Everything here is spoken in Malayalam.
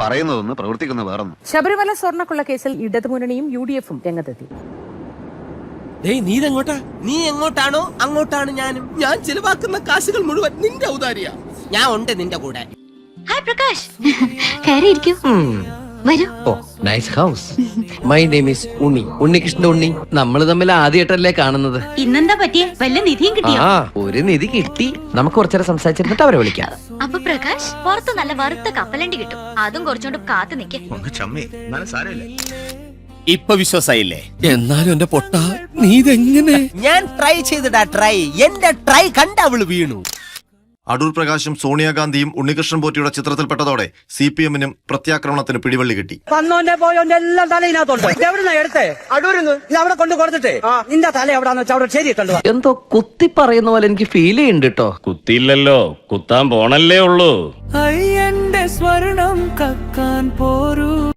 പറയുന്നതൊന്ന് പ്രവർത്തിക്കുന്ന വേറൊന്നും. ശബരിമല സ്വർണ്ണക്കൊള്ള കേസിൽ ഇടതുമുന്നണിയും UDF-ഉം രംഗത്തെത്തി. നീ എങ്ങോട്ടാണോ അങ്ങോട്ടാണ് ഞാനും. ഞാൻ ചിലവാക്കുന്ന കാശുകൾ മുഴുവൻ നിന്റെ ഔദാര്യ. ഞാൻ ഉണ്ട് നിന്റെ കൂടെ. ഹായ് പ്രകാശ്, കയറിയിരിക്കൂ. വരൂ. Oh nice house. My name is Unnikrishna Unni. നമ്മൾ തമ്മിൽ ആദ്യമായിട്ടല്ലേ കാണുന്നത്. ഇന്നെന്താ പറ്റിയ? വല്ല നിധിയും കിട്ടിയോ? ആ ഒരു നിധി കിട്ടി. നമുക്ക് കുറച്ചേരം സംസാരിച്ചിട്ട് അവരെ വിളിക്കാം. അപ്പൊ പ്രകാശ്, പുറത്ത് നല്ല വറുത്ത കപ്പലണ്ടി കിട്ടും. അതും കുറച്ചോണ്ട് കാത്തു നിൽക്കേ. ഇപ്പൊ വിശ്വാസായില്ലേ? എന്നാലും എന്റെ പൊട്ട നീ ഇതെങ്ങനെ? ഞാൻ ട്രൈ ചെയ്തിടാ ട്രൈ. എന്റെ ട്രൈ കണ്ട അവള് വീണു. അടൂർ പ്രകാശും സോണിയാഗാന്ധിയും ഉണ്ണികൃഷ്ണൻ പോറ്റിയുടെ ചിത്രത്തിൽപ്പെട്ടതോടെ CPM-നും പ്രത്യാക്രമണത്തിന് പിടിവള്ളി കിട്ടി. വന്നോന്റെ പോയോന്റെ എല്ലാം തല ഇതിനകത്തുണ്ട്. എവിടുന്ന എടുത്തേ? അടൂരിന്ന്. ഇത് അവിടെ കൊണ്ട് കൊടുത്തിട്ടേ നിന്റെ തല എവിടാന്ന് വെച്ചാൽ അവിടെ ശരിയിട്ടുണ്ടോ? എന്തോ കുത്തി പറയുന്ന പോലെ എനിക്ക് ഫീൽ ചെയ്യുന്നുണ്ട് കേട്ടോ. കുത്തിയില്ലല്ലോ, കുത്താൻ പോണല്ലേ ഉള്ളൂ. എന്റെ സ്വർണം കക്കാൻ പോരൂ.